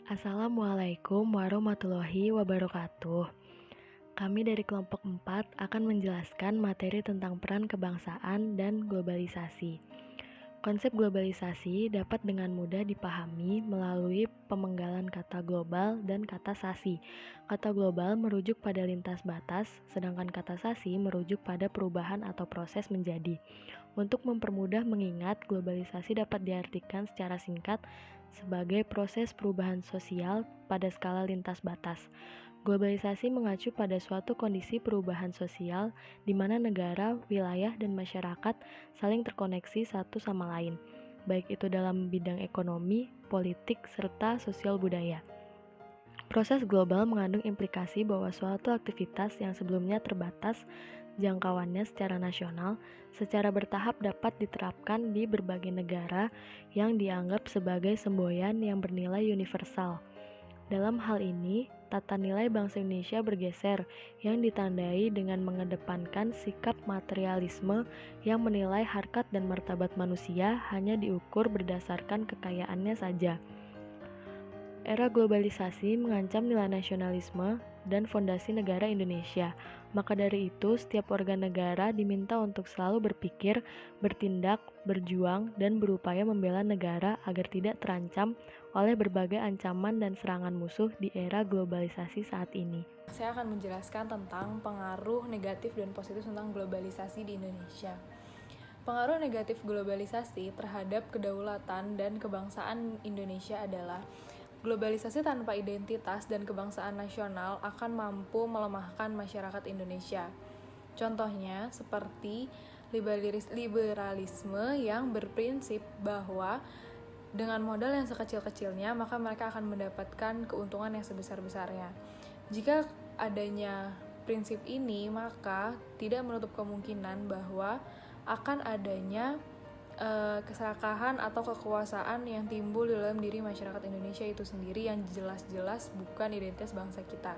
Assalamualaikum warahmatullahi wabarakatuh. Kami dari kelompok 4 akan menjelaskan materi tentang peran kebangsaan dan globalisasi. Konsep globalisasi dapat dengan mudah dipahami melalui pemenggalan kata global dan kata sasi. Kata global merujuk pada lintas batas, sedangkan kata sasi merujuk pada perubahan atau proses menjadi. Untuk mempermudah mengingat, globalisasi dapat diartikan secara singkat sebagai proses perubahan sosial pada skala lintas batas. Globalisasi mengacu pada suatu kondisi perubahan sosial di mana negara, wilayah, dan masyarakat saling terkoneksi satu sama lain, baik itu dalam bidang ekonomi, politik, serta sosial budaya. Proses global mengandung implikasi bahwa suatu aktivitas yang sebelumnya terbatas jangkauannya secara nasional, secara bertahap dapat diterapkan di berbagai negara yang dianggap sebagai semboyan yang bernilai universal. Dalam hal ini, tata nilai bangsa Indonesia bergeser, yang ditandai dengan mengedepankan sikap materialisme yang menilai harkat dan martabat manusia hanya diukur berdasarkan kekayaannya saja. Era globalisasi mengancam nilai nasionalisme dan fondasi negara Indonesia. Maka dari itu, setiap warga negara diminta untuk selalu berpikir, bertindak, berjuang, dan berupaya membela negara agar tidak terancam oleh berbagai ancaman dan serangan musuh di era globalisasi saat ini. Saya akan menjelaskan tentang pengaruh negatif dan positif tentang globalisasi di Indonesia. Pengaruh negatif globalisasi terhadap kedaulatan dan kebangsaan Indonesia adalah globalisasi tanpa identitas dan kebangsaan nasional akan mampu melemahkan masyarakat Indonesia. Contohnya seperti liberalisme yang berprinsip bahwa dengan modal yang sekecil-kecilnya, maka mereka akan mendapatkan keuntungan yang sebesar-besarnya. Jika adanya prinsip ini, maka tidak menutup kemungkinan bahwa akan adanya keserakahan atau kekuasaan yang timbul dalam diri masyarakat Indonesia itu sendiri yang jelas-jelas bukan identitas bangsa kita.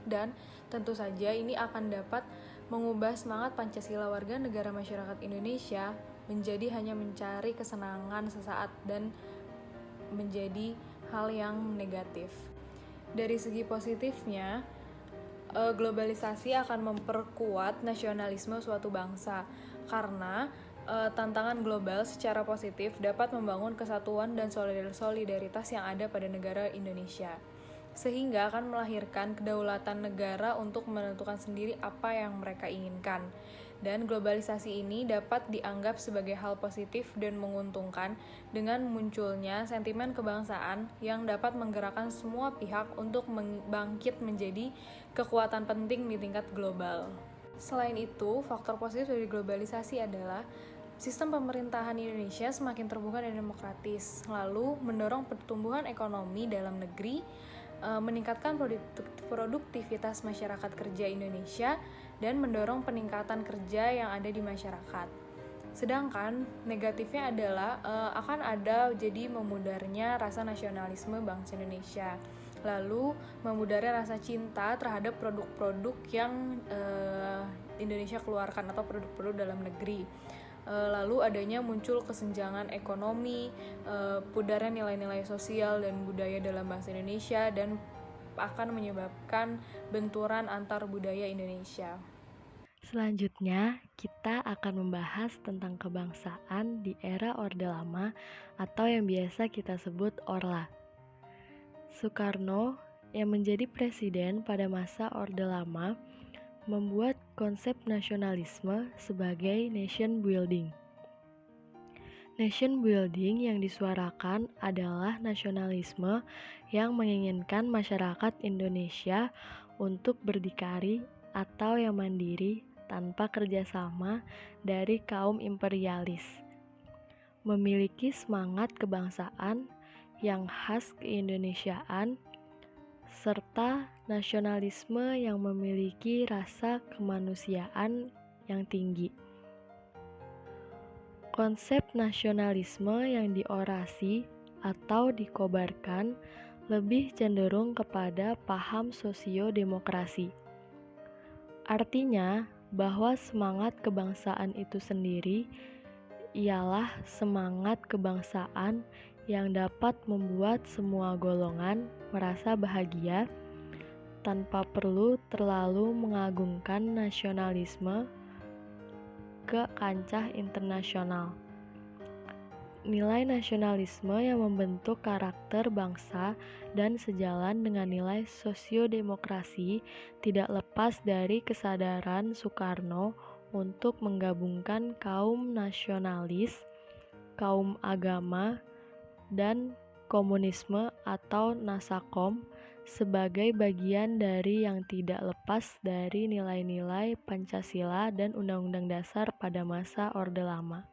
Dan tentu saja ini akan dapat mengubah semangat Pancasila warga negara masyarakat Indonesia menjadi hanya mencari kesenangan sesaat dan menjadi hal yang negatif. Dari segi positifnya, globalisasi akan memperkuat nasionalisme suatu bangsa karena tantangan global secara positif dapat membangun kesatuan dan solidaritas yang ada pada negara Indonesia, sehingga akan melahirkan kedaulatan negara untuk menentukan sendiri apa yang mereka inginkan. Dan globalisasi ini dapat dianggap sebagai hal positif dan menguntungkan dengan munculnya sentimen kebangsaan yang dapat menggerakkan semua pihak untuk bangkit menjadi kekuatan penting di tingkat global. Selain itu, faktor positif dari globalisasi adalah sistem pemerintahan Indonesia semakin terbuka dan demokratis, lalu mendorong pertumbuhan ekonomi dalam negeri, meningkatkan produktivitas masyarakat kerja Indonesia, dan mendorong peningkatan kerja yang ada di masyarakat. Sedangkan negatifnya adalah akan ada jadi memudarnya rasa nasionalisme bangsa Indonesia, lalu memudarnya rasa cinta terhadap produk-produk yang Indonesia keluarkan atau produk-produk dalam negeri. Lalu adanya muncul kesenjangan ekonomi, pudarnya nilai-nilai sosial dan budaya dalam bangsa Indonesia, dan akan menyebabkan benturan antar budaya Indonesia. Selanjutnya, kita akan membahas tentang kebangsaan di era Orde Lama atau yang biasa kita sebut Orla. Soekarno yang menjadi presiden pada masa Orde Lama membuat konsep nasionalisme sebagai nation building. Nation building yang disuarakan adalah nasionalisme yang menginginkan masyarakat Indonesia untuk berdikari atau yang mandiri tanpa kerjasama dari kaum imperialis. Memiliki semangat kebangsaan yang khas keindonesiaan serta nasionalisme yang memiliki rasa kemanusiaan yang tinggi. Konsep nasionalisme yang diorasi atau dikobarkan lebih cenderung kepada paham sosio-demokrasi. Artinya bahwa semangat kebangsaan itu sendiri ialah semangat kebangsaan yang dapat membuat semua golongan merasa bahagia tanpa perlu terlalu mengagungkan nasionalisme ke kancah internasional. Nilai nasionalisme yang membentuk karakter bangsa dan sejalan dengan nilai sosiodemokrasi tidak lepas dari kesadaran Soekarno untuk menggabungkan kaum nasionalis, kaum agama, dan komunisme atau Nasakom sebagai bagian dari yang tidak lepas dari nilai-nilai Pancasila dan Undang-Undang Dasar pada masa Orde Lama.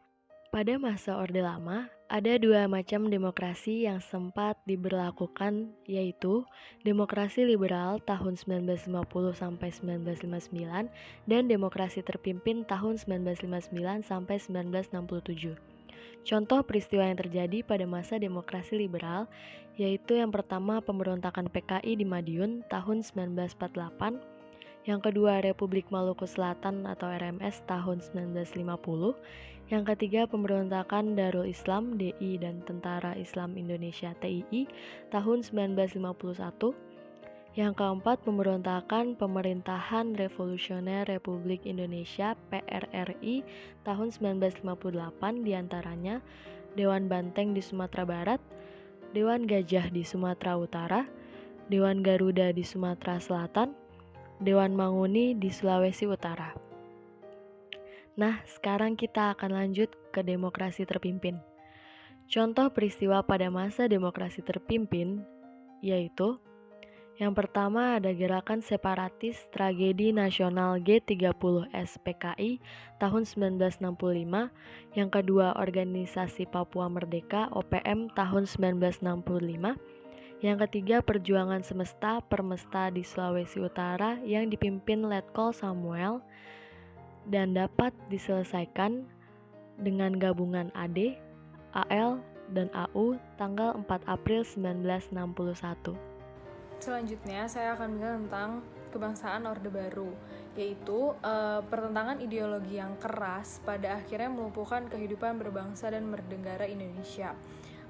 Pada masa Orde Lama, ada dua macam demokrasi yang sempat diberlakukan, yaitu demokrasi liberal tahun 1950 sampai 1959 dan demokrasi terpimpin tahun 1959 sampai 1967. Contoh peristiwa yang terjadi pada masa demokrasi liberal, yaitu yang pertama pemberontakan PKI di Madiun tahun 1948, yang kedua Republik Maluku Selatan atau RMS tahun 1950, yang ketiga pemberontakan Darul Islam DI dan Tentara Islam Indonesia TII tahun 1951, yang keempat pemberontakan Pemerintahan Revolusioner Republik Indonesia PRRI tahun 1958, diantaranya Dewan Banteng di Sumatera Barat, Dewan Gajah di Sumatera Utara, Dewan Garuda di Sumatera Selatan, Dewan Manguni di Sulawesi Utara. Nah, sekarang kita akan lanjut ke demokrasi terpimpin. Contoh peristiwa pada masa demokrasi terpimpin yaitu yang pertama ada gerakan separatis Tragedi Nasional G30 SPKI tahun 1965, yang kedua Organisasi Papua Merdeka OPM tahun 1965, yang ketiga Perjuangan Semesta Permesta di Sulawesi Utara yang dipimpin Letkol Samuel dan dapat diselesaikan dengan gabungan AD, AL, dan AU tanggal 4 April 1961. Selanjutnya saya akan bicara tentang kebangsaan Orde Baru, yaitu pertentangan ideologi yang keras pada akhirnya melumpuhkan kehidupan berbangsa dan bernegara Indonesia.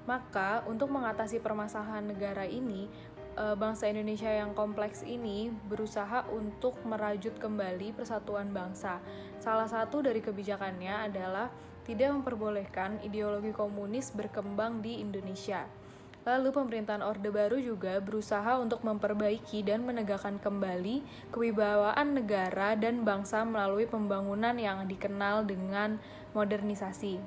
Maka untuk mengatasi permasalahan negara ini, bangsa Indonesia yang kompleks ini berusaha untuk merajut kembali persatuan bangsa. Salah satu dari kebijakannya adalah tidak memperbolehkan ideologi komunis berkembang di Indonesia. Lalu pemerintahan Orde Baru juga berusaha untuk memperbaiki dan menegakkan kembali kewibawaan negara dan bangsa melalui pembangunan yang dikenal dengan modernisasi.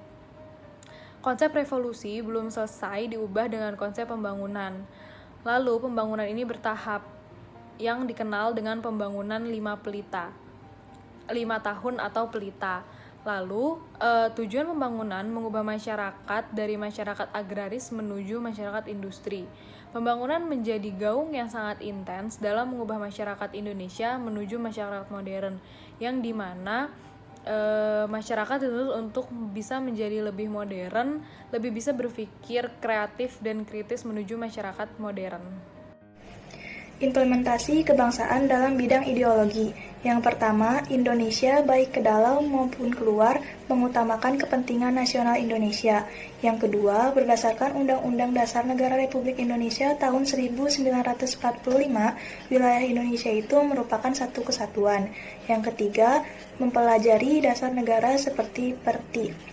Konsep revolusi belum selesai diubah dengan konsep pembangunan. Lalu pembangunan ini bertahap yang dikenal dengan pembangunan 5 tahun atau pelita. Lalu tujuan pembangunan mengubah masyarakat dari masyarakat agraris menuju masyarakat industri. Pembangunan menjadi gaung yang sangat intens dalam mengubah masyarakat Indonesia menuju masyarakat modern, yang dimana masyarakat dituntut untuk bisa menjadi lebih modern, lebih bisa berpikir kreatif dan kritis menuju masyarakat modern. Implementasi kebangsaan dalam bidang ideologi. Yang pertama, Indonesia baik ke dalam maupun keluar mengutamakan kepentingan nasional Indonesia. Yang kedua, berdasarkan Undang-Undang Dasar Negara Republik Indonesia tahun 1945, wilayah Indonesia itu merupakan satu kesatuan. Yang ketiga, mempelajari dasar negara seperti perti.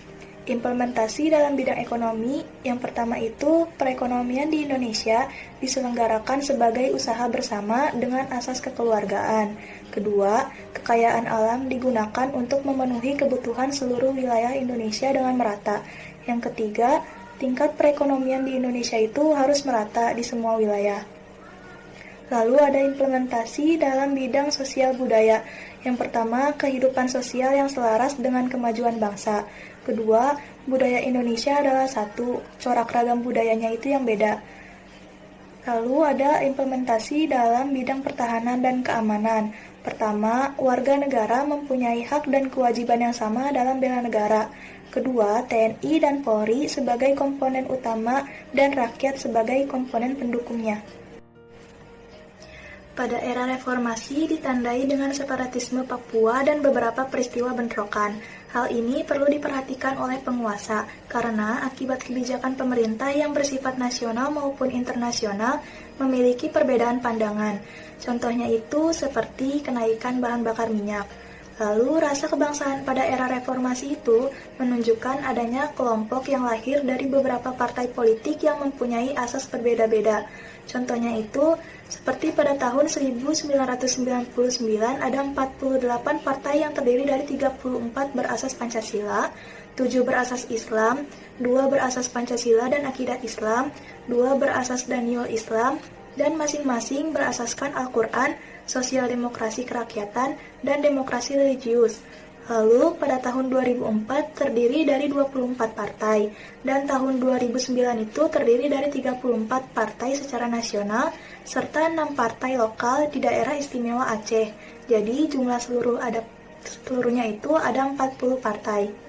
Implementasi dalam bidang ekonomi, yang pertama itu perekonomian di Indonesia diselenggarakan sebagai usaha bersama dengan asas kekeluargaan. Kedua, kekayaan alam digunakan untuk memenuhi kebutuhan seluruh wilayah Indonesia dengan merata. Yang ketiga, tingkat perekonomian di Indonesia itu harus merata di semua wilayah. Lalu ada implementasi dalam bidang sosial budaya. Yang pertama, kehidupan sosial yang selaras dengan kemajuan bangsa. Kedua, budaya Indonesia adalah satu, corak ragam budayanya itu yang beda. Lalu ada implementasi dalam bidang pertahanan dan keamanan. Pertama, warga negara mempunyai hak dan kewajiban yang sama dalam bela negara. Kedua, TNI dan Polri sebagai komponen utama dan rakyat sebagai komponen pendukungnya. Pada era reformasi ditandai dengan separatisme Papua dan beberapa peristiwa bentrokan. Hal ini perlu diperhatikan oleh penguasa, karena akibat kebijakan pemerintah yang bersifat nasional maupun internasional memiliki perbedaan pandangan. Contohnya itu seperti kenaikan bahan bakar minyak. Lalu, rasa kebangsaan pada era reformasi itu menunjukkan adanya kelompok yang lahir dari beberapa partai politik yang mempunyai asas berbeda-beda. Contohnya itu, seperti pada tahun 1999 ada 48 partai yang terdiri dari 34 berasas Pancasila, 7 berasas Islam, 2 berasas Pancasila dan akidah Islam, 2 berasas Daniel Islam, dan masing-masing berasaskan Al-Quran, sosial demokrasi kerakyatan, dan demokrasi religius. Lalu, pada tahun 2004 terdiri dari 24 partai, dan tahun 2009 itu terdiri dari 34 partai secara nasional, serta 6 partai lokal di daerah istimewa Aceh. Jadi, jumlah seluruhnya itu ada 40 partai.